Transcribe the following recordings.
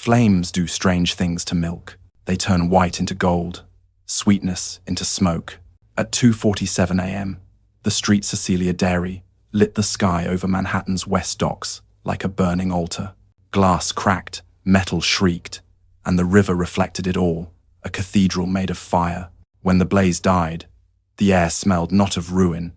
Flames do strange things to milk. They turn white into gold, sweetness into smoke. At 2:47 a.m., the street Cecilia Dairy lit the sky over Manhattan's West Docks like a burning altar. Glass cracked, metal shrieked, and the river reflected it all, a cathedral made of fire. When the blaze died, the air smelled not of ruin,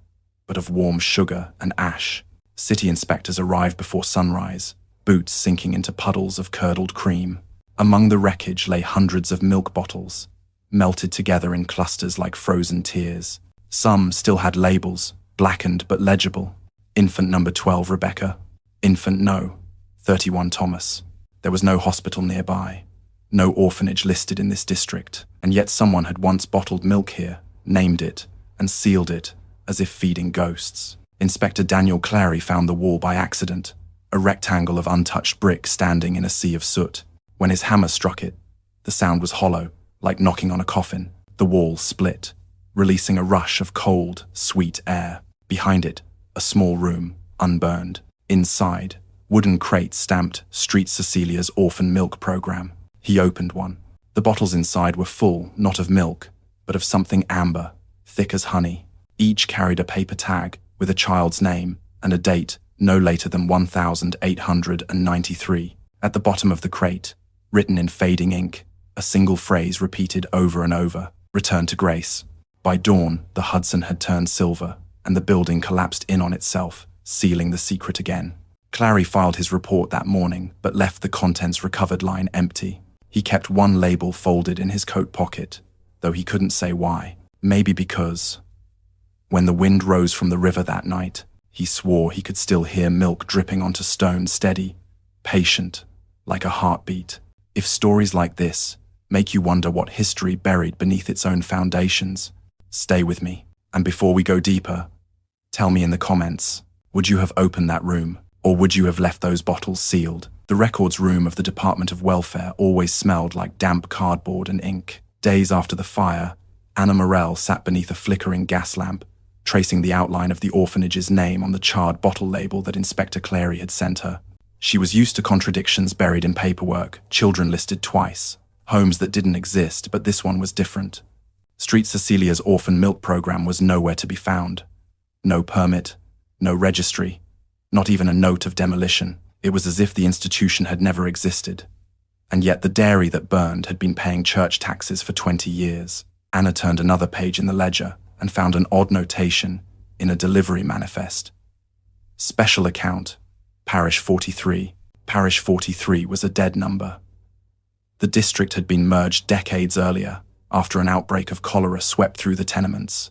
but of warm sugar and ash. City inspectors arrived before sunrise, boots sinking into puddles of curdled cream. Among the wreckage lay hundreds of milk bottles, melted together in clusters like frozen tears. Some still had labels, blackened but legible. Infant number 12 Rebecca, infant no, 31 Thomas. There was no hospital nearby, no orphanage listed in this district, and yet someone had once bottled milk here, named it, and sealed it, as if feeding ghosts. Inspector Daniel Clary found the wall by accident, a rectangle of untouched brick standing in a sea of soot. When his hammer struck it, the sound was hollow, like knocking on a coffin. The wall split, releasing a rush of cold, sweet air. Behind it, a small room, unburned. Inside, wooden crates stamped Street Cecilia's orphan milk program. He opened one. The bottles inside were full, not of milk, but of something amber, thick as honey. Each carried a paper tag with a child's name and a date no later than 1893. At the bottom of the crate, written in fading ink, a single phrase repeated over and over: return to grace. By dawn, the Hudson had turned silver, and the building collapsed in on itself, sealing the secret again. Clary filed his report that morning, but left the contents recovered line empty. He kept one label folded in his coat pocket, though he couldn't say why. Maybe because, when the wind rose from the river that night, he swore he could still hear milk dripping onto stone, steady, patient, like a heartbeat. If stories like this make you wonder what history buried beneath its own foundations, stay with me. And before we go deeper, tell me in the comments, would you have opened that room, or would you have left those bottles sealed? The records room of the Department of Welfare always smelled like damp cardboard and ink. Days after the fire, Anna Morrell sat beneath a flickering gas lamp, tracing the outline of the orphanage's name on the charred bottle label that Inspector Clary had sent her. She was used to contradictions buried in paperwork, children listed twice, homes that didn't exist, but this one was different. Street Cecilia's orphan milk program was nowhere to be found. No permit, no registry, not even a note of demolition. It was as if the institution had never existed. And yet the dairy that burned had been paying church taxes for 20 years. Anna turned another page in the ledger and found an odd notation in a delivery manifest. Special account, Parish 43. Parish 43 was a dead number. The district had been merged decades earlier, after an outbreak of cholera swept through the tenements.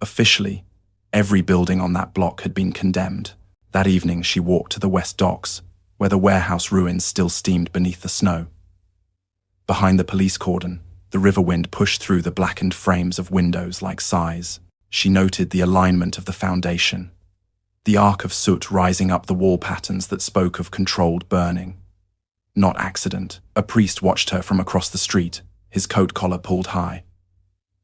Officially, every building on that block had been condemned. That evening she walked to the West Docks, where the warehouse ruins still steamed beneath the snow. Behind the police cordon, the river wind pushed through the blackened frames of windows like sighs. She noted the alignment of the foundation, the arc of soot rising up the wall patterns that spoke of controlled burning. Not accident. A priest watched her from across the street, his coat collar pulled high.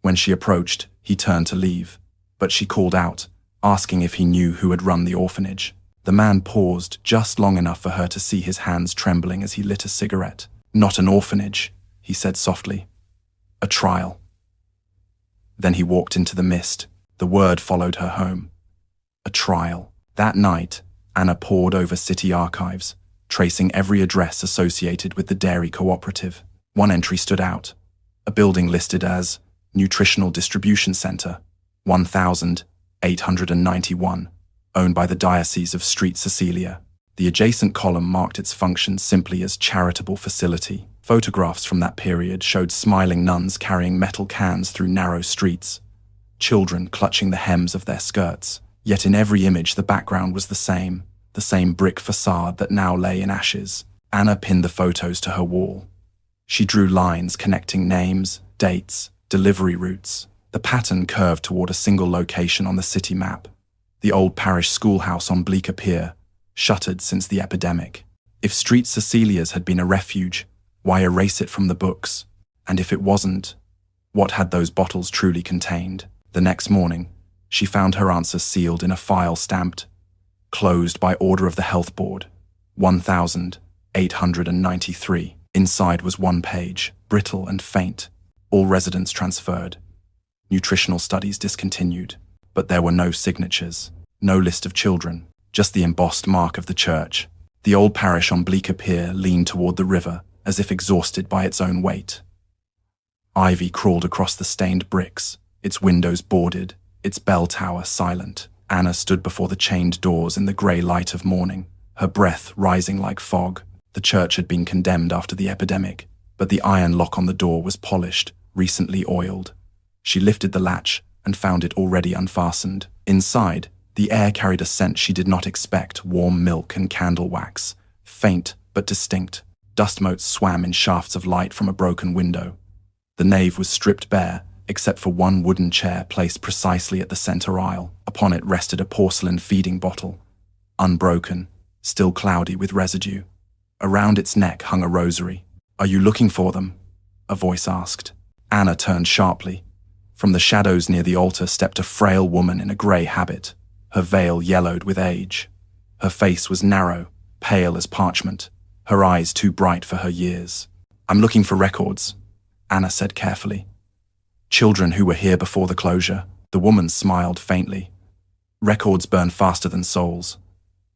When she approached, he turned to leave, but she called out, asking if he knew who had run the orphanage. The man paused just long enough for her to see his hands trembling as he lit a cigarette. Not an orphanage, he said softly. A trial. Then he walked into the mist. The word followed her home. A trial. That night, Anna pored over city archives, tracing every address associated with the Dairy Cooperative. One entry stood out, a building listed as Nutritional Distribution Center, 1891, owned by the Diocese of Street Cecilia. The adjacent column marked its function simply as charitable facility. Photographs from that period showed smiling nuns carrying metal cans through narrow streets, children clutching the hems of their skirts. Yet in every image the background was the same brick facade that now lay in ashes. Anna pinned the photos to her wall. She drew lines connecting names, dates, delivery routes. The pattern curved toward a single location on the city map, the old parish schoolhouse on Bleecker Pier, shuttered since the epidemic. If Street Cecilia's had been a refuge, why erase it from the books? And if it wasn't, what had those bottles truly contained? The next morning, she found her answer sealed in a file stamped, closed by order of the Health Board, 1893. Inside was one page, brittle and faint. All residents transferred. Nutritional studies discontinued. But there were no signatures, no list of children, just the embossed mark of the church. The old parish on Bleecker Pier leaned toward the river, as if exhausted by its own weight. Ivy crawled across the stained bricks, its windows boarded, its bell tower silent. Anna stood before the chained doors in the grey light of morning, her breath rising like fog. The church had been condemned after the epidemic, but the iron lock on the door was polished, recently oiled. She lifted the latch and found it already unfastened. Inside, the air carried a scent she did not expect, warm milk and candle wax, faint but distinct. Dust motes swam in shafts of light from a broken window. The nave was stripped bare, except for one wooden chair placed precisely at the center aisle. Upon it rested a porcelain feeding bottle, unbroken, still cloudy with residue. Around its neck hung a rosary. "Are you looking for them?" a voice asked. Anna turned sharply. From the shadows near the altar stepped a frail woman in a grey habit, her veil yellowed with age. Her face was narrow, pale as parchment, her eyes too bright for her years. "I'm looking for records," Anna said carefully. "Children who were here before the closure." The woman smiled faintly. "Records burn faster than souls.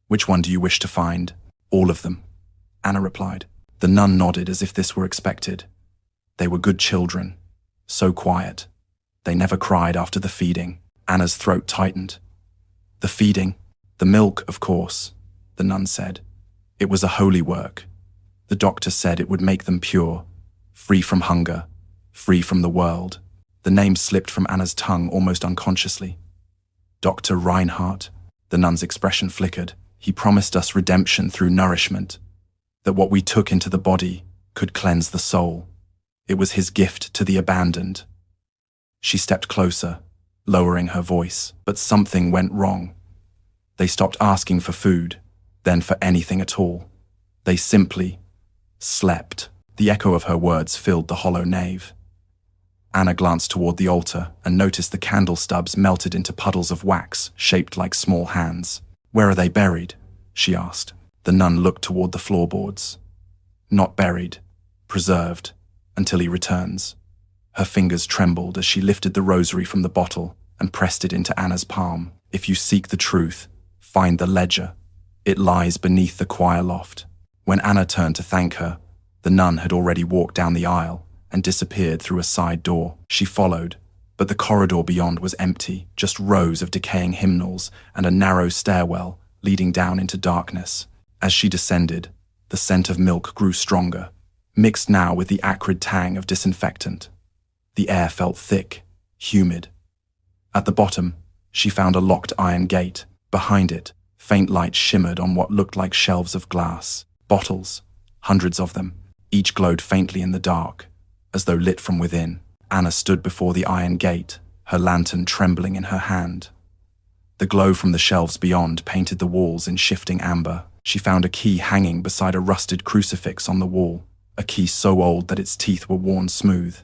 Which one do you wish to find?" "All of them," Anna replied. The nun nodded as if this were expected. They were good children, so quiet. They never cried after the feeding. Anna's throat tightened. "The feeding? The milk, of course," the nun said. "It was a holy work. The doctor said it would make them pure, free from hunger, free from the world." The name slipped from Anna's tongue almost unconsciously. "Dr. Reinhardt," the nun's expression flickered. "He promised us redemption through nourishment, that what we took into the body could cleanse the soul. It was his gift to the abandoned." She stepped closer, lowering her voice, but something went wrong. They stopped asking for food, then for anything at all. They simply slept. The echo of her words filled the hollow nave. Anna glanced toward the altar and noticed the candle stubs melted into puddles of wax shaped like small hands. "Where are they buried?" she asked. The nun looked toward the floorboards. "Not buried, preserved, until he returns." Her fingers trembled as she lifted the rosary from the bottle and pressed it into Anna's palm. "If you seek the truth, find the ledger. It lies beneath the choir loft." When Anna turned to thank her, the nun had already walked down the aisle and disappeared through a side door. She followed, but the corridor beyond was empty, just rows of decaying hymnals and a narrow stairwell leading down into darkness. As she descended, the scent of milk grew stronger, mixed now with the acrid tang of disinfectant. The air felt thick, humid. At the bottom, she found a locked iron gate. Behind it, faint light shimmered on what looked like shelves of glass. Bottles, hundreds of them, each glowed faintly in the dark, as though lit from within. Anna stood before the iron gate, her lantern trembling in her hand. The glow from the shelves beyond painted the walls in shifting amber. She found a key hanging beside a rusted crucifix on the wall, a key so old that its teeth were worn smooth.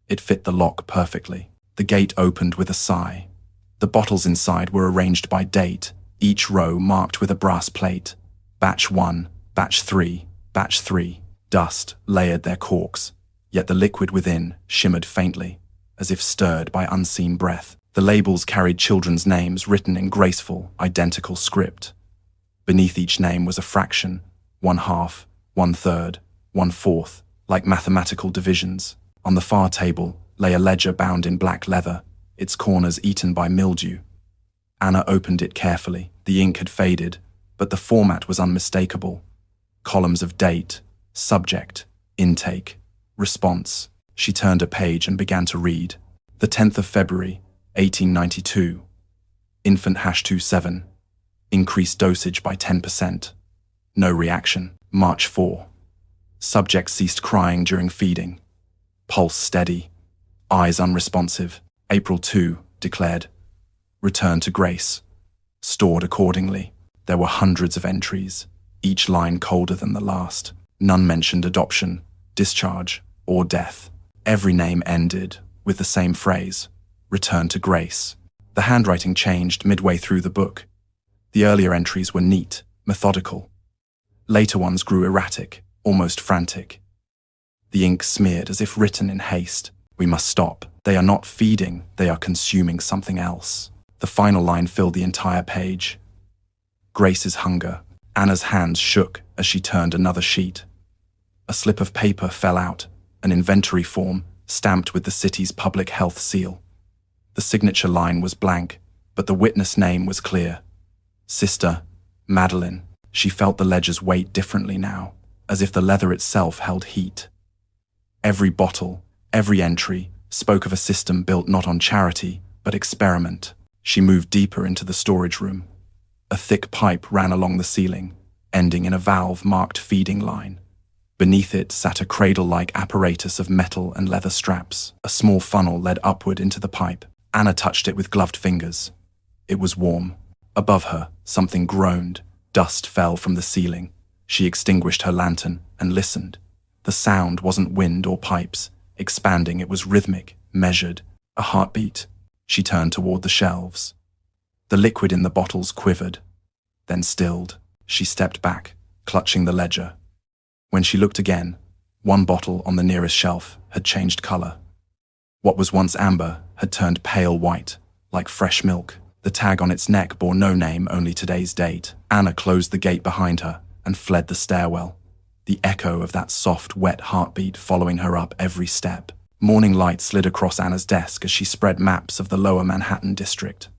It fit the lock perfectly. The gate opened with a sigh. The bottles inside were arranged by date, each row marked with a brass plate. Batch 1, Batch 3, Batch 3. Dust layered their corks, yet the liquid within shimmered faintly, as if stirred by unseen breath. The labels carried children's names written in graceful, identical script. Beneath each name was a fraction, 1/2, 1/3, 1/4, like mathematical divisions. On the far table lay a ledger bound in black leather, its corners eaten by mildew. Anna opened it carefully. The ink had faded, but the format was unmistakable. Columns of date, subject, intake, response. She turned a page and began to read. The 10th of February, 1892. Infant #27. Increased dosage by 10%. No reaction. March 4. Subject ceased crying during feeding. Pulse steady. Eyes unresponsive. April 2, declared. Return to grace. Stored accordingly. There were hundreds of entries, each line colder than the last. None mentioned adoption, discharge, or death. Every name ended with the same phrase, return to grace. The handwriting changed midway through the book. The earlier entries were neat, methodical. Later ones grew erratic, almost frantic. The ink smeared as if written in haste. "We must stop. They are not feeding, they are consuming something else." The final line filled the entire page. "Grace's hunger." Anna's hands shook as she turned another sheet. A slip of paper fell out, an inventory form stamped with the city's public health seal. The signature line was blank, but the witness name was clear. Sister Madeline. She felt the ledger's weight differently now, as if the leather itself held heat. Every bottle, every entry, spoke of a system built not on charity, but experiment. She moved deeper into the storage room. A thick pipe ran along the ceiling, ending in a valve-marked feeding line. Beneath it sat a cradle-like apparatus of metal and leather straps. A small funnel led upward into the pipe. Anna touched it with gloved fingers. It was warm. Above her, something groaned. Dust fell from the ceiling. She extinguished her lantern and listened. The sound wasn't wind or pipes. Expanding, it was rhythmic, measured. A heartbeat. She turned toward the shelves. The liquid in the bottles quivered, then stilled. She stepped back, clutching the ledger. When she looked again, one bottle on the nearest shelf had changed color. What was once amber had turned pale white, like fresh milk. The tag on its neck bore no name, only today's date. Anna closed the gate behind her and fled the stairwell, the echo of that soft, wet heartbeat following her up every step. Morning light slid across Anna's desk as she spread maps of the lower Manhattan district.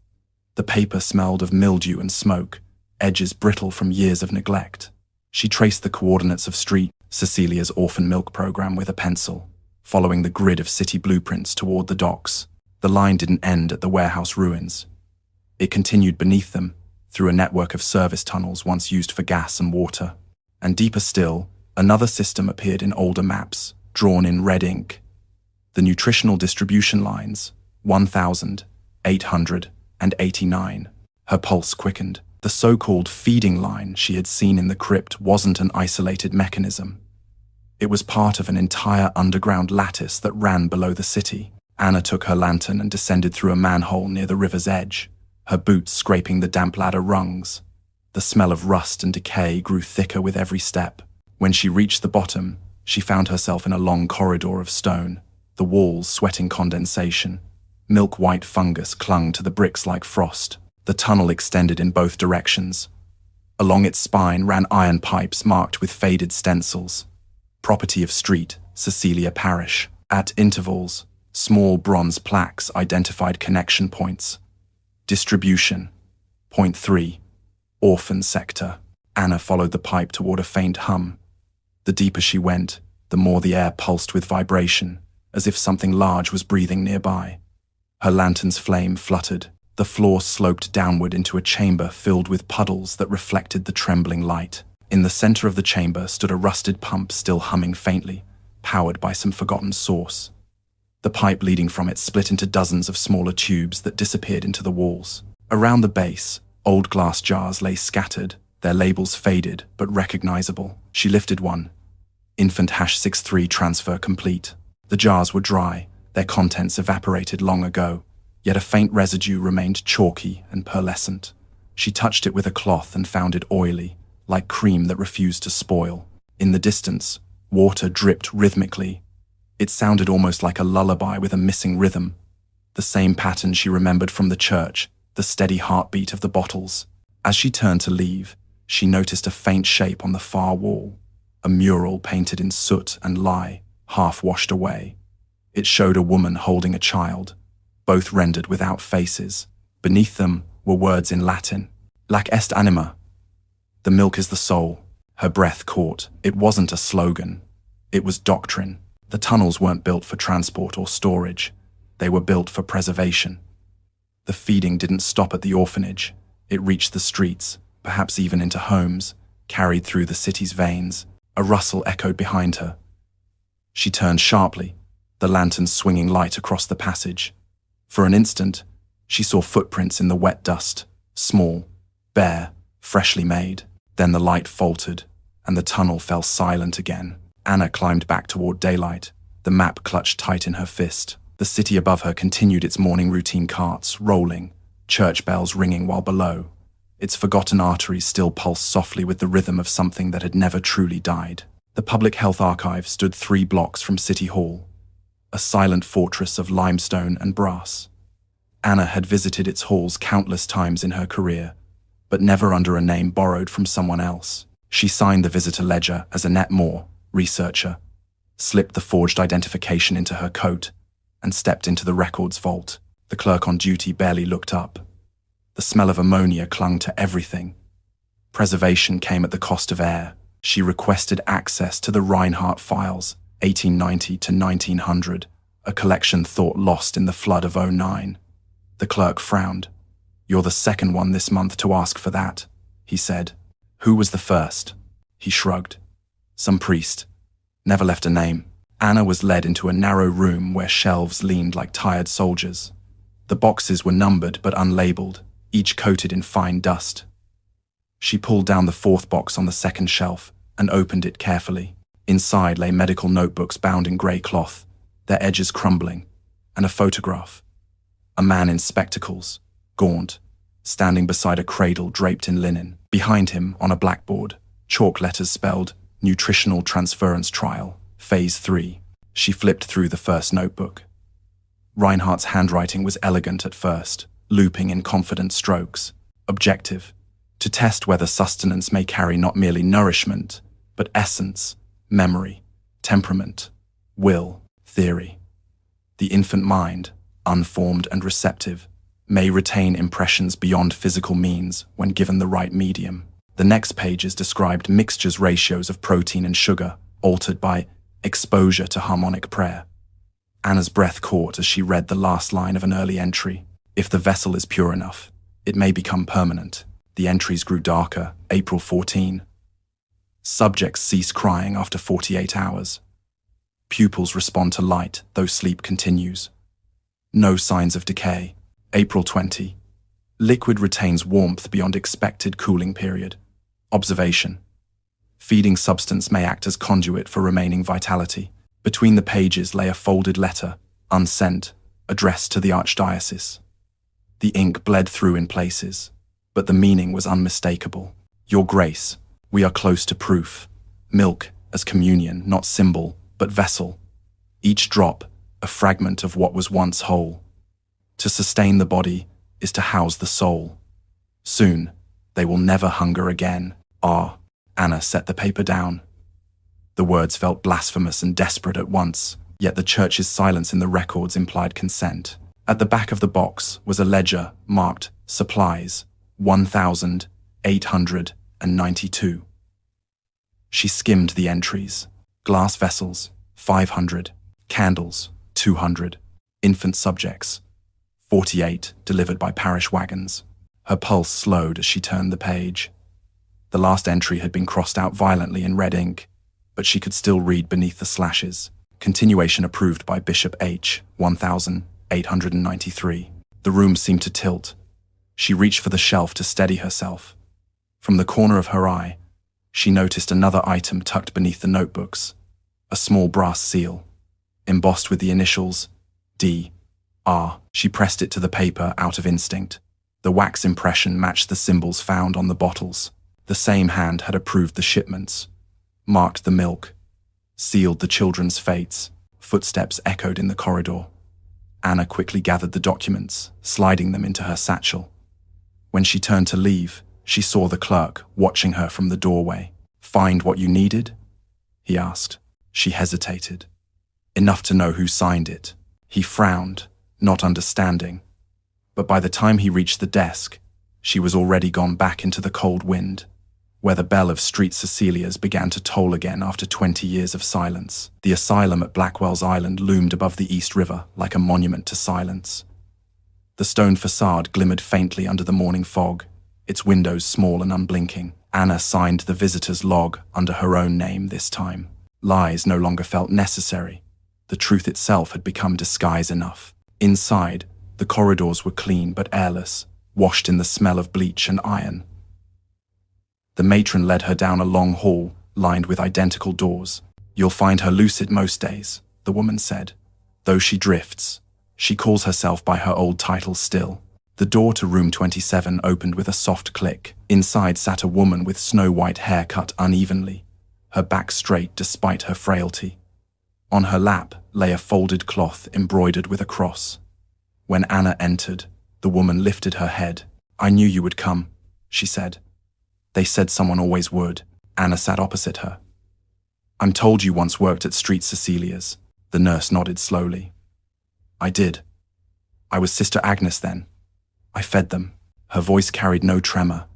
The paper smelled of mildew and smoke, edges brittle from years of neglect. She traced the coordinates of Street Cecilia's orphan milk program with a pencil, following the grid of city blueprints toward the docks. The line didn't end at the warehouse ruins. It continued beneath them, through a network of service tunnels once used for gas and water. And deeper still, another system appeared in older maps, drawn in red ink. The nutritional distribution lines, 1,889. Her pulse quickened. The so-called feeding line she had seen in the crypt wasn't an isolated mechanism. It was part of an entire underground lattice that ran below the city. Anna took her lantern and descended through a manhole near the river's edge, her boots scraping the damp ladder rungs. The smell of rust and decay grew thicker with every step. When she reached the bottom, she found herself in a long corridor of stone, the walls sweating condensation. Milk-white fungus clung to the bricks like frost. The tunnel extended in both directions. Along its spine ran iron pipes marked with faded stencils. Property of Street Cecilia Parish. At intervals, small bronze plaques identified connection points. Distribution. Point 3. Orphan sector. Anna followed the pipe toward a faint hum. The deeper she went, the more the air pulsed with vibration, as if something large was breathing nearby. Her lantern's flame fluttered. The floor sloped downward into a chamber filled with puddles that reflected the trembling light. In the center of the chamber stood a rusted pump still humming faintly, powered by some forgotten source. The pipe leading from it split into dozens of smaller tubes that disappeared into the walls. Around the base, old glass jars lay scattered, their labels faded but recognizable. She lifted one. Infant #63 transfer complete. The jars were dry, their contents evaporated long ago, yet a faint residue remained chalky and pearlescent. She touched it with a cloth and found it oily, like cream that refused to spoil. In the distance, water dripped rhythmically. It sounded almost like a lullaby with a missing rhythm. The same pattern she remembered from the church, the steady heartbeat of the bottles. As she turned to leave, she noticed a faint shape on the far wall, a mural painted in soot and lye, half washed away. It showed a woman holding a child, both rendered without faces. Beneath them were words in Latin. Lac est anima. The milk is the soul. Her breath caught. It wasn't a slogan. It was doctrine. The tunnels weren't built for transport or storage. They were built for preservation. The feeding didn't stop at the orphanage. It reached the streets, perhaps even into homes, carried through the city's veins. A rustle echoed behind her. She turned sharply, the lantern swinging light across the passage. For an instant, she saw footprints in the wet dust, small, bare, freshly made. Then the light faltered, and the tunnel fell silent again. Anna climbed back toward daylight, the map clutched tight in her fist. The city above her continued its morning routine, carts rolling, church bells ringing, while below, its forgotten arteries still pulsed softly with the rhythm of something that had never truly died. The Public Health Archive stood 3 blocks from City Hall, a silent fortress of limestone and brass. Anna had visited its halls countless times in her career, but never under a name borrowed from someone else. She signed the visitor ledger as Annette Moore, researcher, slipped the forged identification into her coat, and stepped into the records vault. The clerk on duty barely looked up. The smell of ammonia clung to everything. Preservation came at the cost of air. She requested access to the Reinhardt files, 1890 to 1900, a collection thought lost in the flood of '09. The clerk frowned. "You're the second one this month to ask for that," he said. "Who was the first?" He shrugged. "Some priest. Never left a name." Anna was led into a narrow room where shelves leaned like tired soldiers. The boxes were numbered but unlabeled, each coated in fine dust. She pulled down the 4th box on the second shelf and opened it carefully. Inside lay medical notebooks bound in grey cloth, their edges crumbling, and a photograph. A man in spectacles, gaunt, standing beside a cradle draped in linen. Behind him, on a blackboard, chalk letters spelled Nutritional Transference Trial, Phase 3. She flipped through the first notebook. Reinhardt's handwriting was elegant at first, looping in confident strokes. Objective: to test whether sustenance may carry not merely nourishment, but essence, memory, temperament, will, theory. The infant mind, unformed and receptive, may retain impressions beyond physical means when given the right medium. The next pages described mixtures ratios of protein and sugar, altered by exposure to harmonic prayer. Anna's breath caught as she read the last line of an early entry. If the vessel is pure enough, it may become permanent. The entries grew darker. April 14. Subjects cease crying after 48 hours. Pupils respond to light, though sleep continues. No signs of decay. April 20. Liquid retains warmth beyond expected cooling period. Observation: feeding substance may act as conduit for remaining vitality. Between the pages lay a folded letter, unsent, addressed to the Archdiocese. The ink bled through in places, but the meaning was unmistakable. Your Grace, we are close to proof. Milk as communion, not symbol, but vessel. Each drop, a fragment of what was once whole. To sustain the body is to house the soul. Soon, they will never hunger again. Anna set the paper down. The words felt blasphemous and desperate at once, yet the church's silence in the records implied consent. At the back of the box was a ledger marked Supplies, 1,892. She skimmed the entries. Glass vessels, 500. Candles, 200. Infant subjects, 48, delivered by parish wagons. Her pulse slowed as she turned the page. The last entry had been crossed out violently in red ink, but she could still read beneath the slashes. Continuation approved by Bishop H, 1,893. The room seemed to tilt. She reached for the shelf to steady herself. From the corner of her eye, she noticed another item tucked beneath the notebooks, a small brass seal, embossed with the initials D.R. She pressed it to the paper out of instinct. The wax impression matched the symbols found on the bottles. The same hand had approved the shipments, marked the milk, sealed the children's fates. Footsteps echoed in the corridor. Anna quickly gathered the documents, sliding them into her satchel. When she turned to leave, she saw the clerk watching her from the doorway. "Find what you needed?" he asked. She hesitated. "Enough to know who signed it." He frowned, not understanding. But by the time he reached the desk, she was already gone back into the cold wind, where the bell of Street Cecilia's began to toll again after 20 years of silence. The asylum at Blackwell's Island loomed above the East River like a monument to silence. The stone facade glimmered faintly under the morning fog, its windows small and unblinking. Anna signed the visitor's log under her own name this time. Lies no longer felt necessary. The truth itself had become disguise enough. Inside, the corridors were clean but airless, washed in the smell of bleach and iron. The matron led her down a long hall, lined with identical doors. "You'll find her lucid most days," the woman said. "Though she drifts, she calls herself by her old title still." The door to room 27 opened with a soft click. Inside sat a woman with snow-white hair cut unevenly, her back straight despite her frailty. On her lap lay a folded cloth embroidered with a cross. When Anna entered, the woman lifted her head. "I knew you would come," she said. "They said someone always would." Anna sat opposite her. "I'm told you once worked at Street Cecilia's." The nurse nodded slowly. "I did. I was Sister Agnes then. I fed them." Her voice carried no tremor,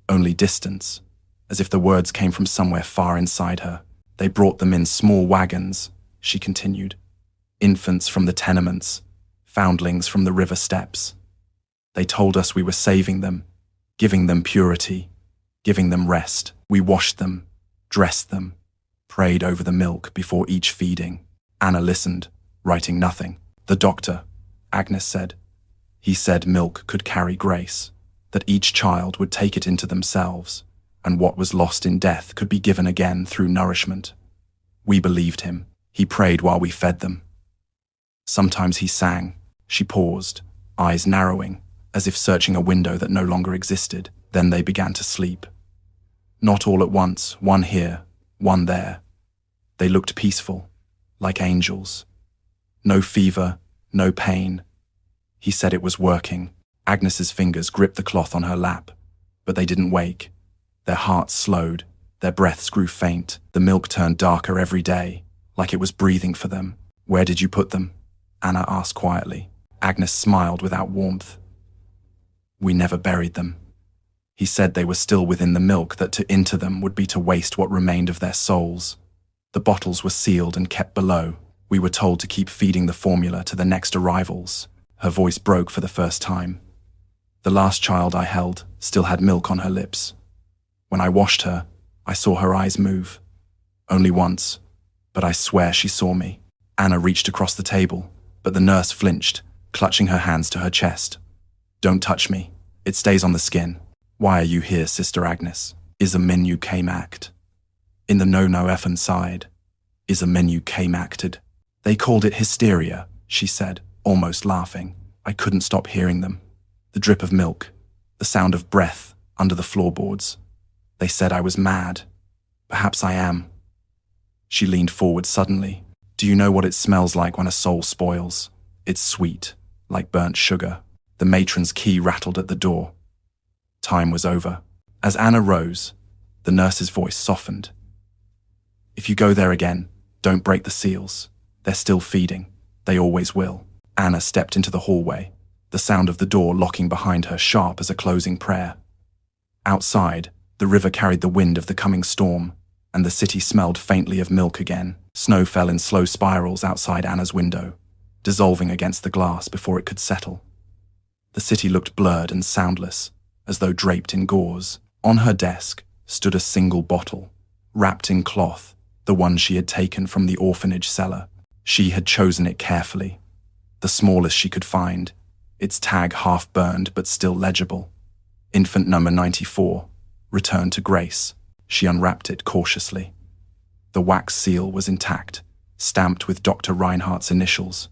only distance, as if the words came from somewhere far inside her. "They brought them in small wagons," she continued. "Infants from the tenements, foundlings from the river steps. They told us we were saving them, giving them purity, giving them rest. We washed them, dressed them, prayed over the milk before each feeding." Anna listened, writing nothing. "The doctor," Agnes said. "He said milk could carry grace, that each child would take it into themselves, and what was lost in death could be given again through nourishment. We believed him. He prayed while we fed them. Sometimes he sang." She paused, eyes narrowing, as if searching a window that no longer existed. Then they began to sleep. Not all at once, one here, one there. They looked peaceful, like angels. No fever, no pain. He said it was working. Agnes's fingers gripped the cloth on her lap, but they didn't wake. Their hearts slowed, their breaths grew faint. The milk turned darker every day, like it was breathing for them. "Where did you put them?" Anna asked quietly. Agnes smiled without warmth. "We never buried them. He said they were still within the milk, that to enter them would be to waste what remained of their souls. The bottles were sealed and kept below. We were told to keep feeding the formula to the next arrivals." Her voice broke for the first time. "The last child I held still had milk on her lips. When I washed her, I saw her eyes move. Only once, but I swear she saw me." Anna reached across the table, but the nurse flinched, clutching her hands to her chest. "Don't touch me. It stays on the skin." "Why are you here, Sister Agnes? Is a menu came act? In the no effin' side, is a menu came acted." "They called it hysteria," she said, almost laughing. I couldn't stop hearing them. The drip of milk, the sound of breath under the floorboards. They said I was mad. Perhaps I am. She leaned forward suddenly. "Do you know what it smells like when a soul spoils? It's sweet, like burnt sugar." The matron's key rattled at the door. Time was over. As Anna rose, the nurse's voice softened. "If you go there again, don't break the seals. They're still feeding. They always will." Anna stepped into the hallway, the sound of the door locking behind her sharp as a closing prayer. Outside, the river carried the wind of the coming storm, and the city smelled faintly of milk again. Snow fell in slow spirals outside Anna's window, dissolving against the glass before it could settle. The city looked blurred and soundless, as though draped in gauze. On her desk stood a single bottle, wrapped in cloth, the one she had taken from the orphanage cellar. She had chosen it carefully, the smallest she could find, its tag half burned but still legible. "Infant number 94, returned to Grace." She unwrapped it cautiously. The wax seal was intact, stamped with Dr. Reinhardt's initials.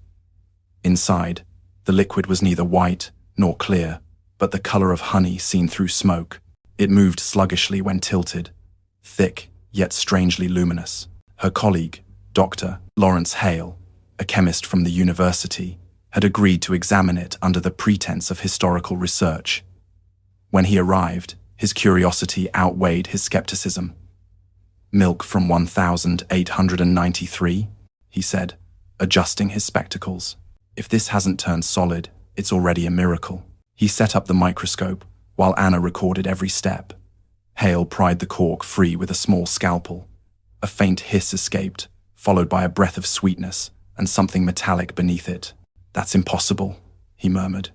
Inside, the liquid was neither white nor clear, but the color of honey seen through smoke. It moved sluggishly when tilted, thick yet strangely luminous. Her colleague, Dr. Lawrence Hale, a chemist from the university, had agreed to examine it under the pretense of historical research. When he arrived, his curiosity outweighed his skepticism. "Milk from 1893, he said, adjusting his spectacles. "If this hasn't turned solid, it's already a miracle." He set up the microscope, while Anna recorded every step. Hale pried the cork free with a small scalpel. A faint hiss escaped, followed by a breath of sweetness and something metallic beneath it. "That's impossible," he murmured.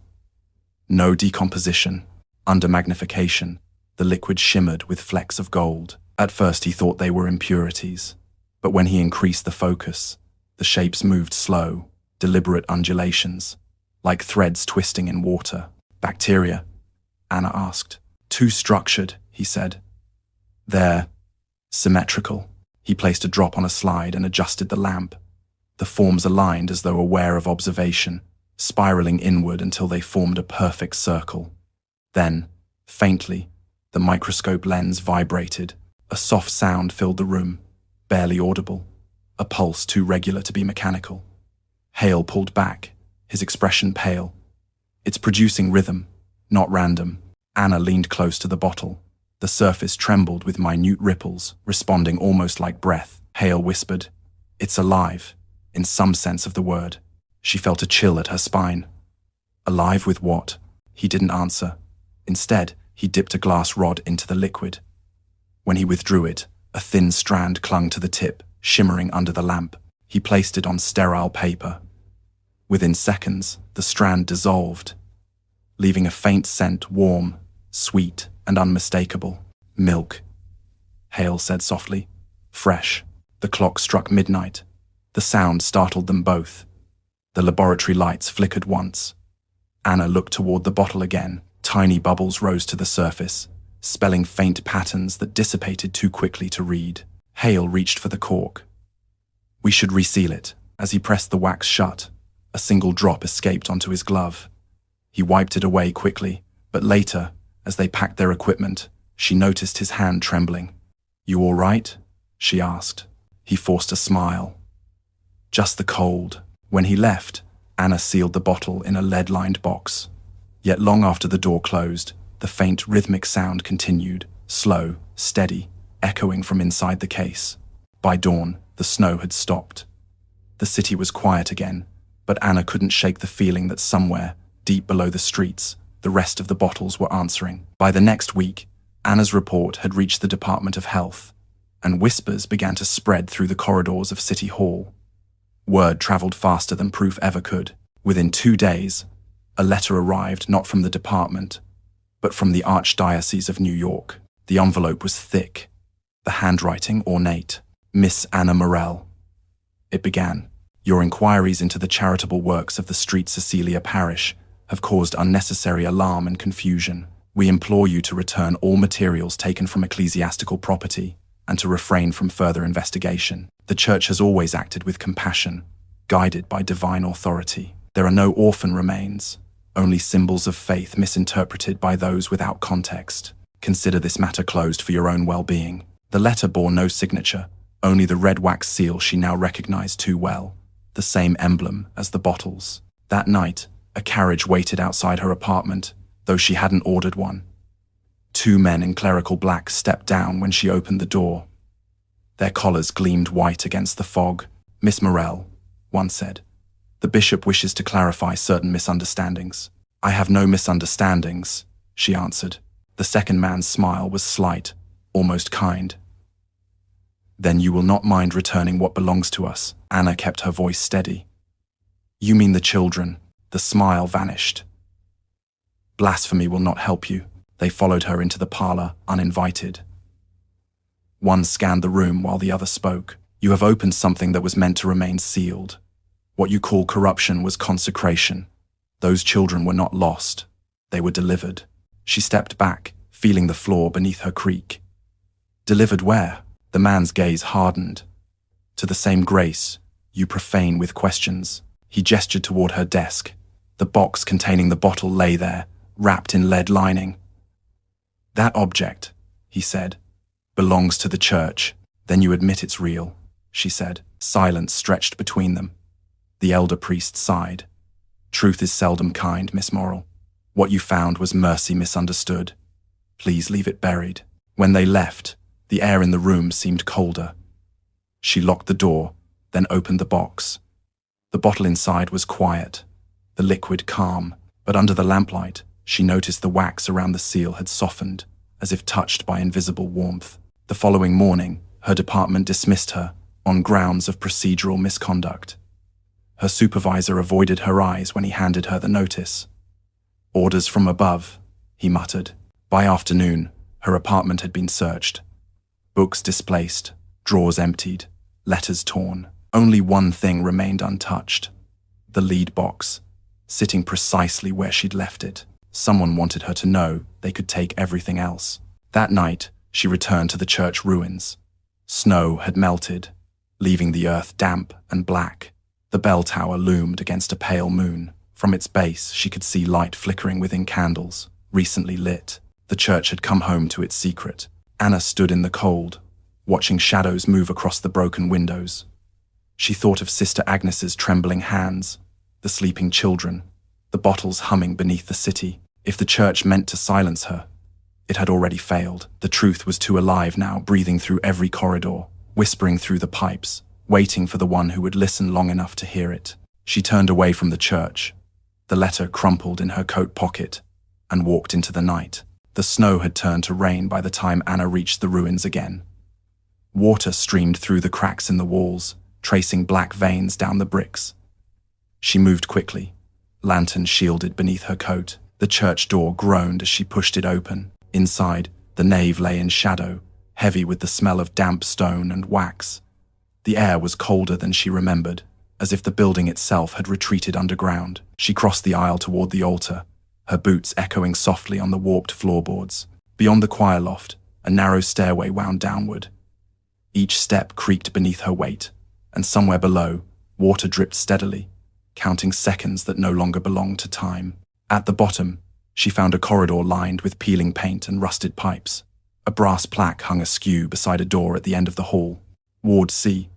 No decomposition. Under magnification, the liquid shimmered with flecks of gold. At first he thought they were impurities, but when he increased the focus, the shapes moved slow, deliberate undulations, like threads twisting in water. "Bacteria?" Anna asked. "Too structured," he said. "They're symmetrical." He placed a drop on a slide and adjusted the lamp. The forms aligned as though aware of observation, spiraling inward until they formed a perfect circle. Then, faintly, the microscope lens vibrated. A soft sound filled the room, barely audible, a pulse too regular to be mechanical. Hale pulled back, his expression pale. It's producing rhythm, not random. Anna leaned close to the bottle. The surface trembled with minute ripples, responding almost like breath. Hale whispered, "It's alive, in some sense of the word." She felt a chill at her spine. Alive with what? He didn't answer. Instead, he dipped a glass rod into the liquid. When he withdrew it, a thin strand clung to the tip, shimmering under the lamp. He placed it on sterile paper. Within seconds, the strand dissolved, leaving a faint scent, warm, sweet, and unmistakable. "Milk," Hale said softly. "Fresh." The clock struck midnight. The sound startled them both. The laboratory lights flickered once. Anna looked toward the bottle again. Tiny bubbles rose to the surface, spelling faint patterns that dissipated too quickly to read. Hale reached for the cork. "We should reseal it." As he pressed the wax shut, a single drop escaped onto his glove. He wiped it away quickly, but later, as they packed their equipment, she noticed his hand trembling. "You all right?" she asked. He forced a smile. "Just the cold." When he left, Anna sealed the bottle in a lead-lined box. Yet long after the door closed, the faint rhythmic sound continued, slow, steady, echoing from inside the case. By dawn, the snow had stopped. The city was quiet again, but Anna couldn't shake the feeling that somewhere, deep below the streets, the rest of the bottles were answering. By the next week, Anna's report had reached the Department of Health, and whispers began to spread through the corridors of City Hall. Word traveled faster than proof ever could. Within 2 days, a letter arrived not from the department, but from the Archdiocese of New York. The envelope was thick, the handwriting ornate. "Miss Anna Morrell," it began, "your inquiries into the charitable works of the Street Cecilia Parish have caused unnecessary alarm and confusion. We implore you to return all materials taken from ecclesiastical property and to refrain from further investigation. The Church has always acted with compassion, guided by divine authority. There are no orphan remains, only symbols of faith misinterpreted by those without context. Consider this matter closed for your own well-being." The letter bore no signature, only the red wax seal she now recognized too well, the same emblem as the bottles. That night, a carriage waited outside her apartment, though she hadn't ordered one. 2 men in clerical black stepped down when she opened the door. Their collars gleamed white against the fog. "Miss Morrell," one said, "the bishop wishes to clarify certain misunderstandings." "I have no misunderstandings," she answered. The second man's smile was slight, almost kind. "Then you will not mind returning what belongs to us." Anna kept her voice steady. "You mean the children." The smile vanished. "Blasphemy will not help you." They followed her into the parlor, uninvited. One scanned the room while the other spoke. "You have opened something that was meant to remain sealed. What you call corruption was consecration. Those children were not lost. They were delivered." She stepped back, feeling the floor beneath her creak. "Delivered where?" The man's gaze hardened. "To the same grace you profane with questions." He gestured toward her desk. The box containing the bottle lay there, wrapped in lead lining. "That object," he said, "belongs to the Church." "Then you admit it's real," she said. Silence stretched between them. The elder priest sighed. "Truth is seldom kind, Miss Morrell. What you found was mercy misunderstood. Please leave it buried." When they left, the air in the room seemed colder. She locked the door, then opened the box. The bottle inside was quiet, the liquid calm, but under the lamplight, she noticed the wax around the seal had softened, as if touched by invisible warmth. The following morning, her department dismissed her on grounds of procedural misconduct. Her supervisor avoided her eyes when he handed her the notice. "Orders from above," he muttered. By afternoon, her apartment had been searched. Books displaced, drawers emptied, letters torn. Only one thing remained untouched: the lead box, sitting precisely where she'd left it. Someone wanted her to know they could take everything else. That night, she returned to the church ruins. Snow had melted, leaving the earth damp and black. The bell tower loomed against a pale moon. From its base, she could see light flickering within candles, recently lit. The church had come home to its secret. Anna stood in the cold, watching shadows move across the broken windows. She thought of Sister Agnes's trembling hands, the sleeping children, the bottles humming beneath the city. If the church meant to silence her, it had already failed. The truth was too alive now, breathing through every corridor, whispering through the pipes, waiting for the one who would listen long enough to hear it. She turned away from the church, the letter crumpled in her coat pocket, and walked into the night. The snow had turned to rain by the time Anna reached the ruins again. Water streamed through the cracks in the walls, tracing black veins down the bricks. She moved quickly, lantern shielded beneath her coat. The church door groaned as she pushed it open. Inside, the nave lay in shadow, heavy with the smell of damp stone and wax. The air was colder than she remembered, as if the building itself had retreated underground. She crossed the aisle toward the altar, her boots echoing softly on the warped floorboards. Beyond the choir loft, a narrow stairway wound downward. Each step creaked beneath her weight, and somewhere below, water dripped steadily, counting seconds that no longer belonged to time. At the bottom, she found a corridor lined with peeling paint and rusted pipes. A brass plaque hung askew beside a door at the end of the hall. Ward C,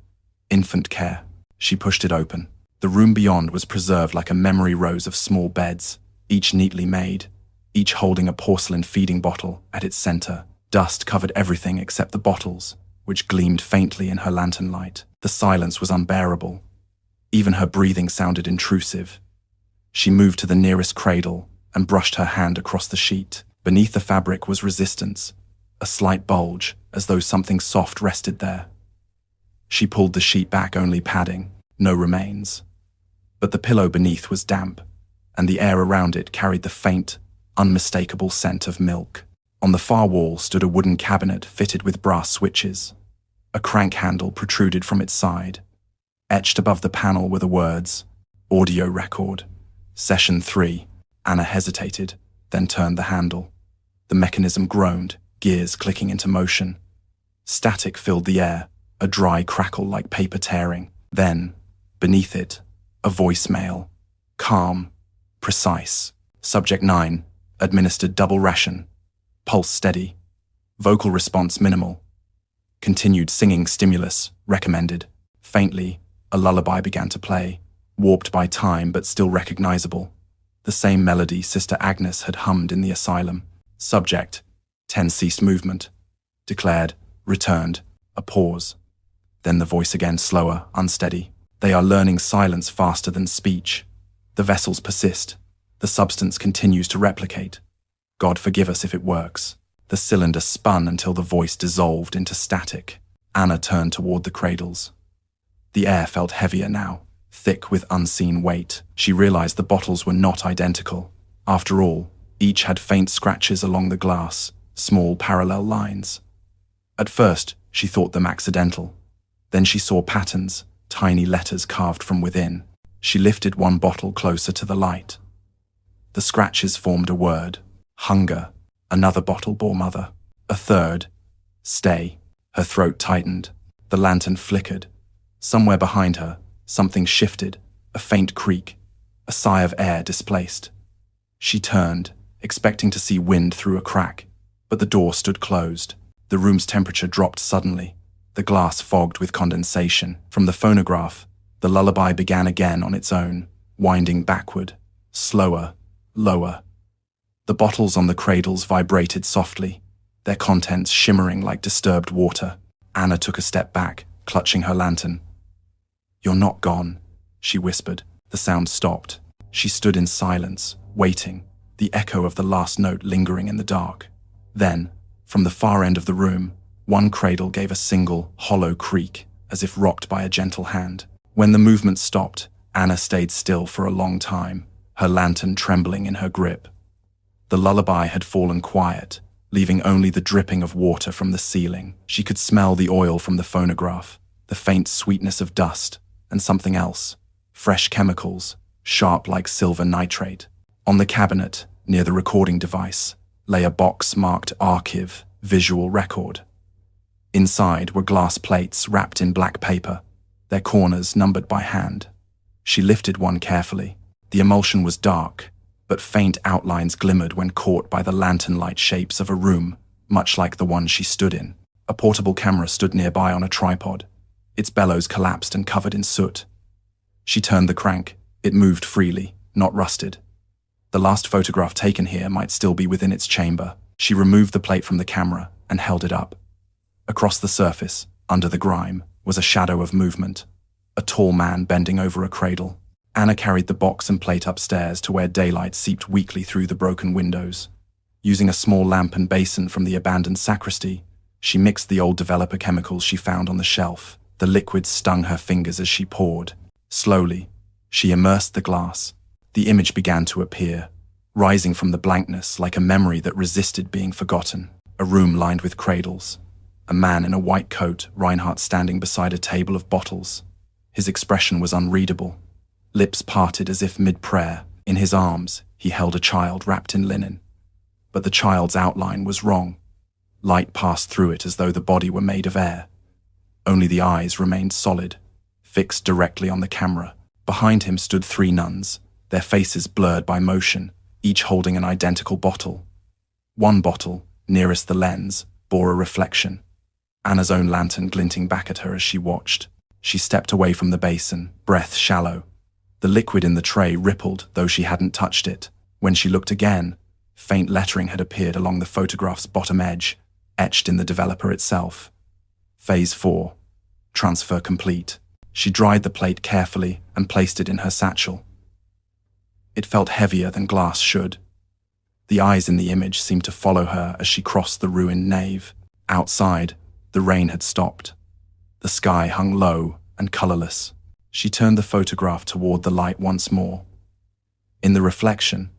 Infant Care. She pushed it open. The room beyond was preserved like a memory rows of small beds, each neatly made, each holding a porcelain feeding bottle at its center. Dust covered everything except the bottles, which gleamed faintly in her lantern light. The silence was unbearable. Even her breathing sounded intrusive. She moved to the nearest cradle and brushed her hand across the sheet. Beneath the fabric was resistance, a slight bulge, as though something soft rested there. She pulled the sheet back, only padding, no remains. But the pillow beneath was damp, and the air around it carried the faint, unmistakable scent of milk. On the far wall stood a wooden cabinet fitted with brass switches. A crank handle protruded from its side. Etched above the panel were the words, "Audio record. Session 3. Anna hesitated, then turned the handle. The mechanism groaned, gears clicking into motion. Static filled the air, a dry crackle like paper tearing. Then, beneath it, a voicemail. Calm, precise. Subject 9, administered double ration. Pulse steady. Vocal response minimal. Continued singing stimulus, recommended. Faintly, a lullaby began to play, warped by time but still recognizable. The same melody Sister Agnes had hummed in the asylum. Subject, 10 ceased movement. Declared, returned, a pause. Then the voice again, slower, unsteady. They are learning silence faster than speech. The vessels persist. The substance continues to replicate. God forgive us if it works. The cylinder spun until the voice dissolved into static. Anna turned toward the cradles. The air felt heavier now, thick with unseen weight. She realized the bottles were not identical. After all, each had faint scratches along the glass, small parallel lines. At first, she thought them accidental. Then she saw patterns, tiny letters carved from within. She lifted one bottle closer to the light. The scratches formed a word, hunger. Another bottle bore mother. A third, stay. Her throat tightened. The lantern flickered. Somewhere behind her, something shifted, a faint creak, a sigh of air displaced. She turned, expecting to see wind through a crack, but the door stood closed. The room's temperature dropped suddenly, the glass fogged with condensation. From the phonograph, the lullaby began again on its own, winding backward, slower, lower. The bottles on the cradles vibrated softly, their contents shimmering like disturbed water. Anna took a step back, clutching her lantern. "You're not gone," she whispered. The sound stopped. She stood in silence, waiting, the echo of the last note lingering in the dark. Then, from the far end of the room, one cradle gave a single, hollow creak, as if rocked by a gentle hand. When the movement stopped, Anna stayed still for a long time, her lantern trembling in her grip. The lullaby had fallen quiet, leaving only the dripping of water from the ceiling. She could smell the oil from the phonograph, the faint sweetness of dust, and something else, fresh chemicals, sharp like silver nitrate. On the cabinet, near the recording device, lay a box marked Archive, Visual Record. Inside were glass plates wrapped in black paper, their corners numbered by hand. She lifted one carefully. The emulsion was dark, but faint outlines glimmered when caught by the lantern-light shapes of a room, much like the one she stood in. A portable camera stood nearby on a tripod. Its bellows collapsed and covered in soot. She turned the crank. It moved freely, not rusted. The last photograph taken here might still be within its chamber. She removed the plate from the camera and held it up. Across the surface, under the grime, was a shadow of movement. A tall man bending over a cradle. Anna carried the box and plate upstairs to where daylight seeped weakly through the broken windows. Using a small lamp and basin from the abandoned sacristy, she mixed the old developer chemicals she found on the shelf. The liquid stung her fingers as she poured. Slowly, she immersed the glass. The image began to appear, rising from the blankness like a memory that resisted being forgotten. A room lined with cradles. A man in a white coat, Reinhardt standing beside a table of bottles. His expression was unreadable. Lips parted as if mid-prayer. In his arms, he held a child wrapped in linen. But the child's outline was wrong. Light passed through it as though the body were made of air. Only the eyes remained solid, fixed directly on the camera. Behind him stood 3 nuns, their faces blurred by motion, each holding an identical bottle. One bottle, nearest the lens, bore a reflection. Anna's own lantern glinting back at her as she watched. She stepped away from the basin, breath shallow. The liquid in the tray rippled, though she hadn't touched it. When she looked again, faint lettering had appeared along the photograph's bottom edge, etched in the developer itself. Phase 4. Transfer complete. She dried the plate carefully and placed it in her satchel. It felt heavier than glass should. The eyes in the image seemed to follow her as she crossed the ruined nave. Outside, the rain had stopped. The sky hung low and colorless. She turned the photograph toward the light once more. In the reflection,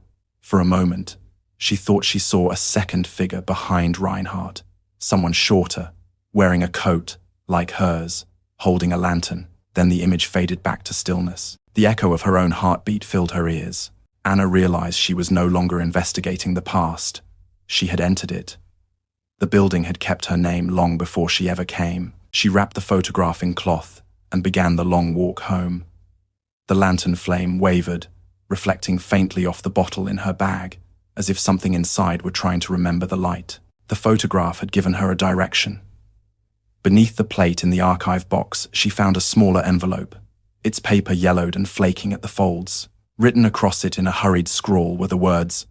for a moment, she thought she saw a second figure behind Reinhardt, someone shorter, wearing a coat like hers, holding a lantern. Then the image faded back to stillness. The echo of her own heartbeat filled her ears. Anna realized she was no longer investigating the past. She had entered it. The building had kept her name long before she ever came. She wrapped the photograph in cloth and began the long walk home. The lantern flame wavered, reflecting faintly off the bottle in her bag, as if something inside were trying to remember the light. The photograph had given her a direction. Beneath the plate in the archive box, she found a smaller envelope, its paper yellowed and flaking at the folds. Written across it in a hurried scrawl were the words,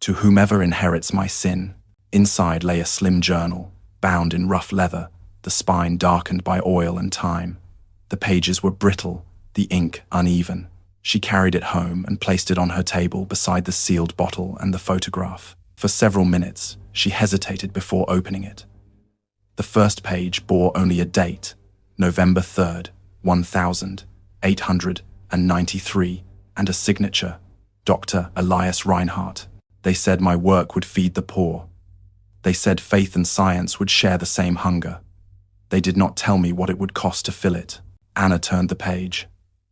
"To whomever inherits my sin." Inside lay a slim journal, bound in rough leather, the spine darkened by oil and time. The pages were brittle, the ink uneven. She carried it home and placed it on her table beside the sealed bottle and the photograph. For several minutes, she hesitated before opening it. The first page bore only a date, November 3rd, 1893, and a signature, Dr. Elias Reinhardt. They said my work would feed the poor. They said faith and science would share the same hunger. They did not tell me what it would cost to fill it. Anna turned the page.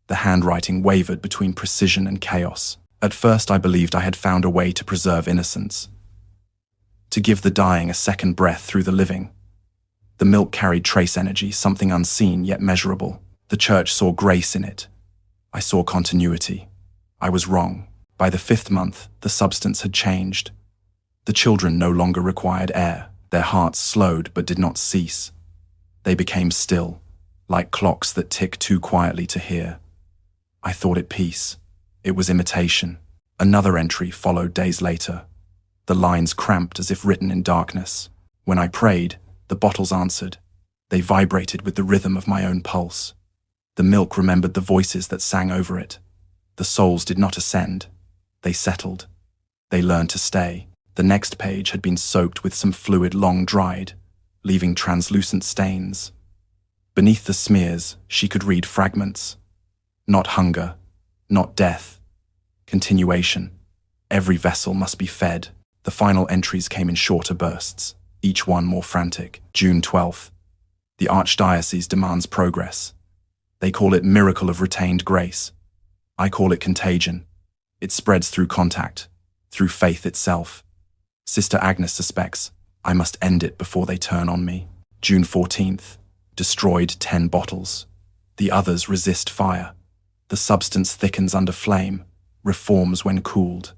The handwriting wavered between precision and chaos. At first I believed I had found a way to preserve innocence, to give the dying a second breath through the living. The milk carried trace energy, something unseen yet measurable. The church saw grace in it. I saw continuity. I was wrong. By the 5th month, the substance had changed. The children no longer required air. Their hearts slowed but did not cease. They became still, like clocks that tick too quietly to hear. I thought it peace. It was imitation. Another entry followed days later. The lines cramped as if written in darkness. When I prayed, the bottles answered. They vibrated with the rhythm of my own pulse. The milk remembered the voices that sang over it. The souls did not ascend. They settled. They learned to stay. The next page had been soaked with some fluid long dried, leaving translucent stains. Beneath the smears, she could read fragments. Not hunger, not death. Continuation. Every vessel must be fed. The final entries came in shorter bursts, each one more frantic. June 12th. The Archdiocese demands progress. They call it miracle of retained grace. I call it contagion. It spreads through contact, through faith itself. Sister Agnes suspects I must end it before they turn on me. June 14th. Destroyed 10 bottles. The others resist fire. The substance thickens under flame, reforms when cooled.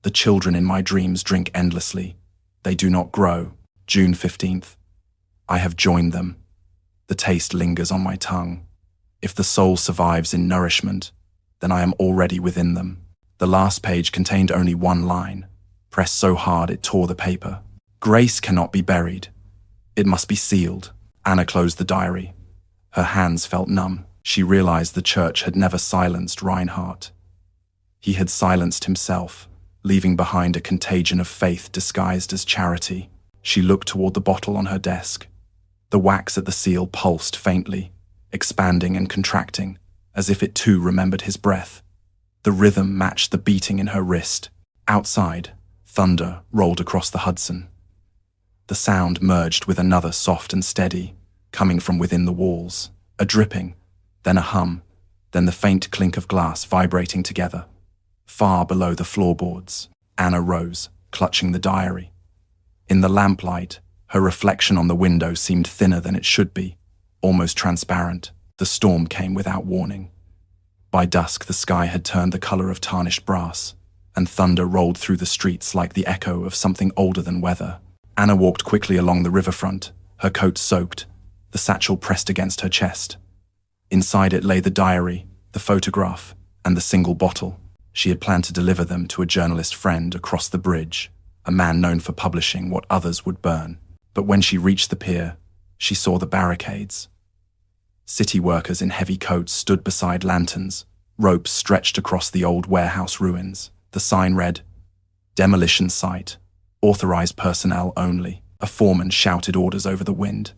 The children in my dreams drink endlessly. They do not grow. June 15th. I have joined them. The taste lingers on my tongue. If the soul survives in nourishment, then I am already within them. The last page contained only one line, pressed so hard it tore the paper. Grace cannot be buried. It must be sealed. Anna closed the diary. Her hands felt numb. She realized the church had never silenced Reinhardt. He had silenced himself, leaving behind a contagion of faith disguised as charity. She looked toward the bottle on her desk. The wax at the seal pulsed faintly, expanding and contracting, as if it too remembered his breath. The rhythm matched the beating in her wrist. Outside, thunder rolled across the Hudson. The sound merged with another soft and steady, coming from within the walls. A dripping, then a hum, then the faint clink of glass vibrating together. Far below the floorboards, Anna rose, clutching the diary. In the lamplight, her reflection on the window seemed thinner than it should be, almost transparent. The storm came without warning. By dusk, the sky had turned the color of tarnished brass, and thunder rolled through the streets like the echo of something older than weather. Anna walked quickly along the riverfront, her coat soaked, the satchel pressed against her chest. Inside it lay the diary, the photograph, and the single bottle. She had planned to deliver them to a journalist friend across the bridge, a man known for publishing what others would burn. But when she reached the pier, she saw the barricades. City workers in heavy coats stood beside lanterns, ropes stretched across the old warehouse ruins. The sign read, "Demolition site, authorized personnel only." A foreman shouted orders over the wind.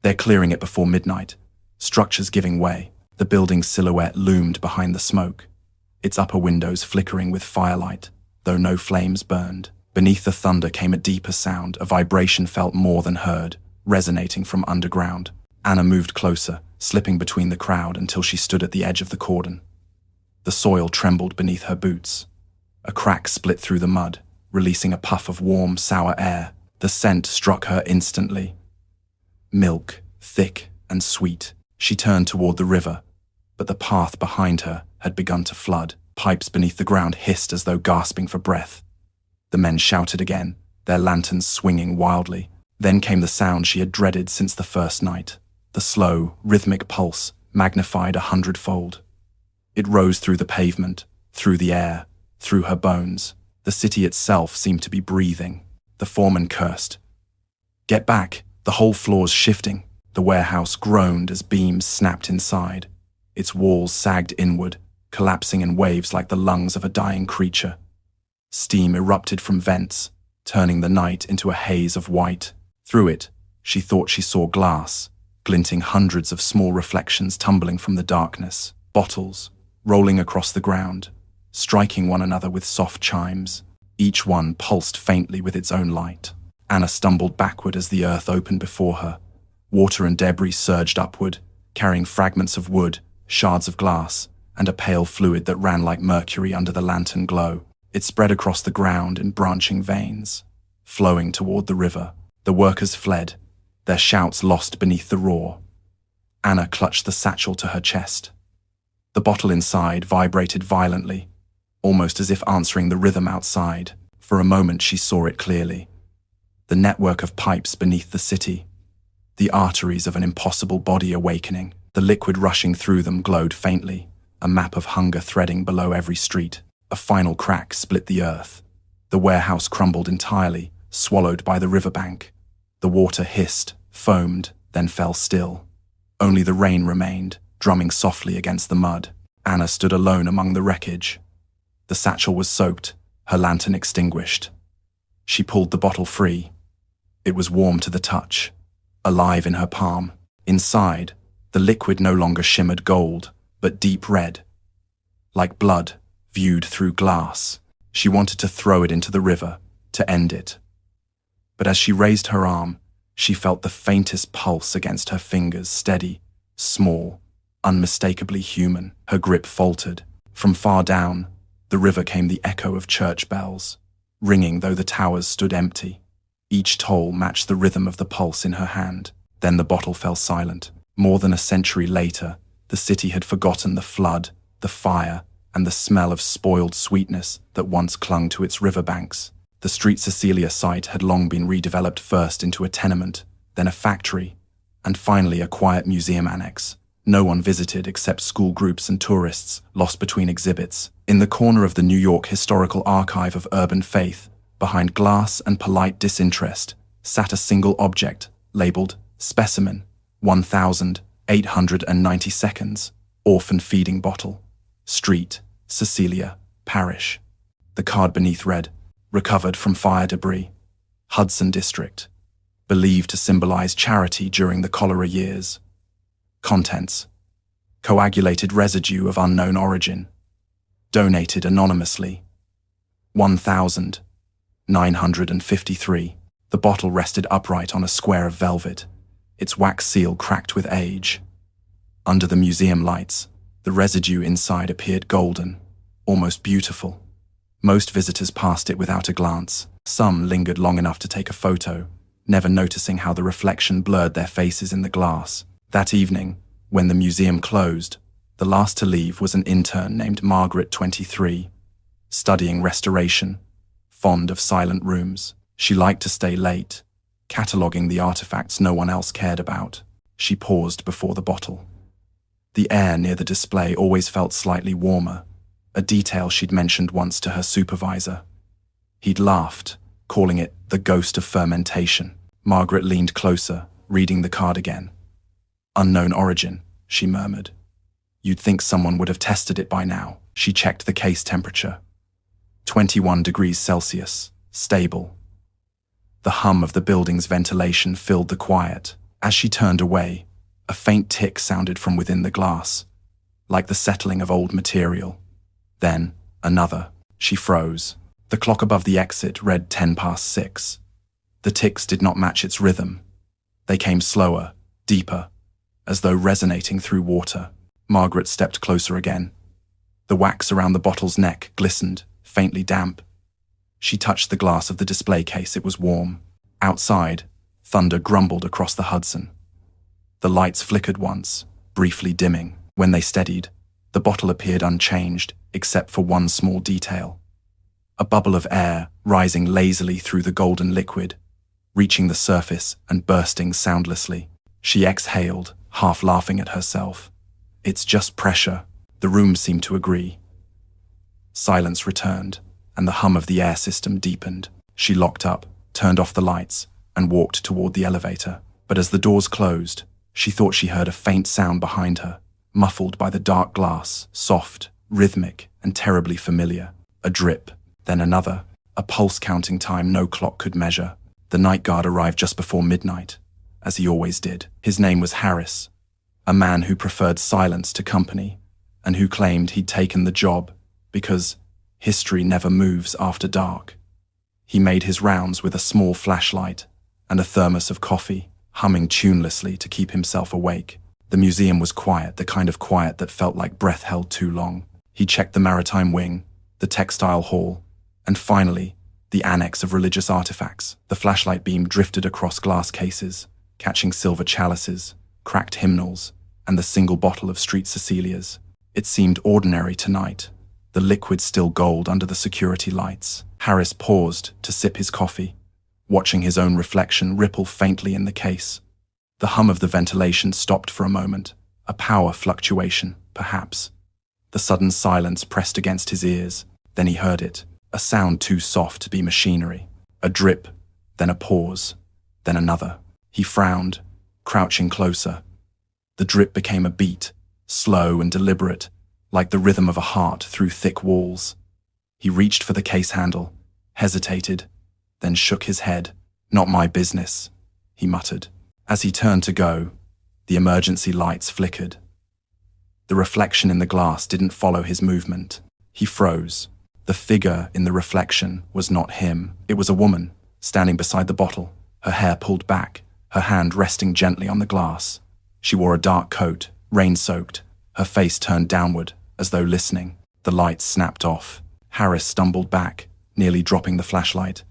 "They're clearing it before midnight." Structures giving way. The building's silhouette loomed behind the smoke, its upper windows flickering with firelight, though no flames burned. Beneath the thunder came a deeper sound, a vibration felt more than heard, resonating from underground. Anna moved closer, slipping between the crowd until she stood at the edge of the cordon. The soil trembled beneath her boots. A crack split through the mud, releasing a puff of warm, sour air. The scent struck her instantly. Milk, thick and sweet. She turned toward the river, but the path behind her had begun to flood. Pipes beneath the ground hissed as though gasping for breath. The men shouted again, their lanterns swinging wildly. Then came the sound she had dreaded since the first night. The slow, rhythmic pulse, magnified 100-fold. It rose through the pavement, through the air, through her bones. The city itself seemed to be breathing. The foreman cursed. "Get back, the whole floor's shifting." The warehouse groaned as beams snapped inside. Its walls sagged inward, collapsing in waves like the lungs of a dying creature. Steam erupted from vents, turning the night into a haze of white. Through it, she thought she saw glass, glinting hundreds of small reflections tumbling from the darkness. Bottles, rolling across the ground, striking one another with soft chimes. Each one pulsed faintly with its own light. Anna stumbled backward as the earth opened before her. Water and debris surged upward, carrying fragments of wood, shards of glass, and a pale fluid that ran like mercury under the lantern glow. It spread across the ground in branching veins, flowing toward the river. The workers fled, their shouts lost beneath the roar. Anna clutched the satchel to her chest. The bottle inside vibrated violently, almost as if answering the rhythm outside. For a moment she saw it clearly. The network of pipes beneath the city, the arteries of an impossible body awakening. The liquid rushing through them glowed faintly, a map of hunger threading below every street. A final crack split the earth. The warehouse crumbled entirely, swallowed by the riverbank. The water hissed, foamed, then fell still. Only the rain remained, drumming softly against the mud. Anna stood alone among the wreckage. The satchel was soaked, her lantern extinguished. She pulled the bottle free. It was warm to the touch, alive in her palm. Inside, the liquid no longer shimmered gold, but deep red, like blood viewed through glass. She wanted to throw it into the river, to end it. But as she raised her arm, she felt the faintest pulse against her fingers, steady, small, unmistakably human. Her grip faltered. From far down, the river came the echo of church bells, ringing though the towers stood empty. Each toll matched the rhythm of the pulse in her hand. Then the bottle fell silent. More than a century later, the city had forgotten the flood, the fire, and the smell of spoiled sweetness that once clung to its riverbanks. The street Cecilia site had long been redeveloped, first into a tenement, then a factory, and finally a quiet museum annex. No one visited except school groups and tourists lost between exhibits. In the corner of the New York Historical Archive of Urban Faith, behind glass and polite disinterest, sat a single object, labeled Specimen, 1,890 seconds, orphan feeding bottle. Street, Cecilia, Parish. The card beneath read, recovered from fire debris. Hudson District. Believed to symbolize charity during the cholera years. Contents: coagulated residue of unknown origin. Donated anonymously. 1,953. The bottle rested upright on a square of velvet, its wax seal cracked with age. Under the museum lights, the residue inside appeared golden, almost beautiful. Most visitors passed it without a glance. Some lingered long enough to take a photo, never noticing how the reflection blurred their faces in the glass. That evening, when the museum closed, the last to leave was an intern named Margaret, 23, studying restoration, fond of silent rooms. She liked to stay late, cataloguing the artifacts no one else cared about. She paused before the bottle. The air near the display always felt slightly warmer, a detail she'd mentioned once to her supervisor. He'd laughed, calling it the ghost of fermentation. Margaret leaned closer, reading the card again. Unknown origin, she murmured. You'd think someone would have tested it by now. She checked the case temperature. 21 degrees Celsius, stable. The hum of the building's ventilation filled the quiet. As she turned away, a faint tick sounded from within the glass, like the settling of old material. Then, another. She froze. The clock above the exit read 6:10. The ticks did not match its rhythm. They came slower, deeper, as though resonating through water. Margaret stepped closer again. The wax around the bottle's neck glistened, faintly damp. She touched the glass of the display case. It was warm. Outside, thunder grumbled across the Hudson. The lights flickered once, briefly dimming. When they steadied, the bottle appeared unchanged, except for one small detail. A bubble of air rising lazily through the golden liquid, reaching the surface and bursting soundlessly. She exhaled, half laughing at herself. It's just pressure. The room seemed to agree. Silence returned, and the hum of the air system deepened. She locked up, turned off the lights, and walked toward the elevator. But as the doors closed, she thought she heard a faint sound behind her, muffled by the dark glass, soft, rhythmic, and terribly familiar. A drip, then another, a pulse counting time no clock could measure. The night guard arrived just before midnight, as he always did. His name was Harris, a man who preferred silence to company, and who claimed he'd taken the job because history never moves after dark. He made his rounds with a small flashlight and a thermos of coffee, humming tunelessly to keep himself awake. The museum was quiet, the kind of quiet that felt like breath held too long. He checked the maritime wing, the textile hall, and finally, the annex of religious artifacts. The flashlight beam drifted across glass cases, catching silver chalices, cracked hymnals, and the single bottle of Street Cecilias. It seemed ordinary tonight, the liquid still gold under the security lights. Harris paused to sip his coffee, watching his own reflection ripple faintly in the case. The hum of the ventilation stopped for a moment, a power fluctuation, perhaps. The sudden silence pressed against his ears. Then he heard it, a sound too soft to be machinery. A drip, then a pause, then another. He frowned, crouching closer. The drip became a beat, slow and deliberate, like the rhythm of a heart through thick walls. He reached for the case handle, hesitated, then shook his head. "Not my business," he muttered. As he turned to go, the emergency lights flickered. The reflection in the glass didn't follow his movement. He froze. The figure in the reflection was not him. It was a woman, standing beside the bottle, her hair pulled back, her hand resting gently on the glass. She wore a dark coat, rain-soaked, her face turned downward, as though listening. The lights snapped off. Harris stumbled back, nearly dropping the flashlight.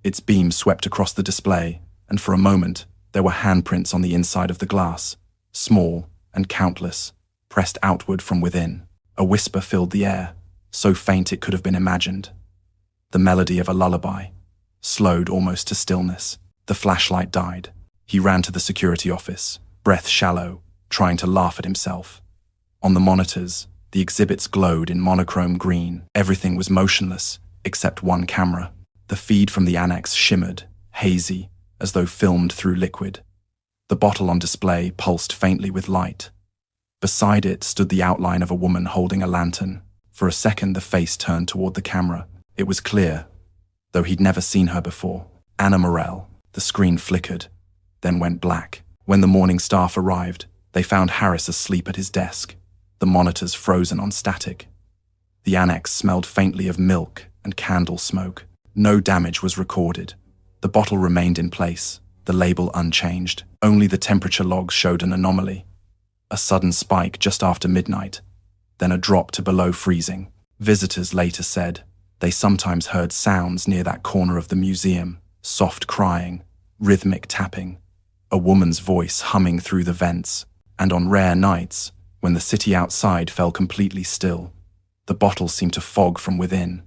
Its beam swept across the display, and for a moment, there were handprints on the inside of the glass, small and countless, pressed outward from within. A whisper filled the air, so faint it could have been imagined. The melody of a lullaby, slowed almost to stillness. The flashlight died. He ran to the security office, breath shallow, trying to laugh at himself. On the monitors, the exhibits glowed in monochrome green. Everything was motionless, except one camera. The feed from the annex shimmered, hazy, as though filmed through liquid. The bottle on display pulsed faintly with light. Beside it stood the outline of a woman holding a lantern. For a second, the face turned toward the camera. It was clear, though he'd never seen her before. Anna Morrell. The screen flickered, then went black. When the morning staff arrived, they found Harris asleep at his desk, the monitors frozen on static. The annex smelled faintly of milk and candle smoke. No damage was recorded. The bottle remained in place, the label unchanged. Only the temperature logs showed an anomaly. A sudden spike just after midnight, then a drop to below freezing. Visitors later said they sometimes heard sounds near that corner of the museum, soft crying, rhythmic tapping, a woman's voice humming through the vents, and on rare nights, when the city outside fell completely still, the bottle seemed to fog from within,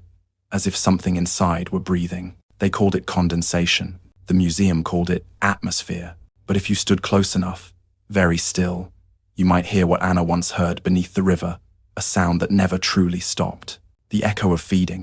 as if something inside were breathing. They called it condensation. The museum called it atmosphere. But if you stood close enough, very still, you might hear what Anna once heard beneath the river, a sound that never truly stopped, the echo of feeding.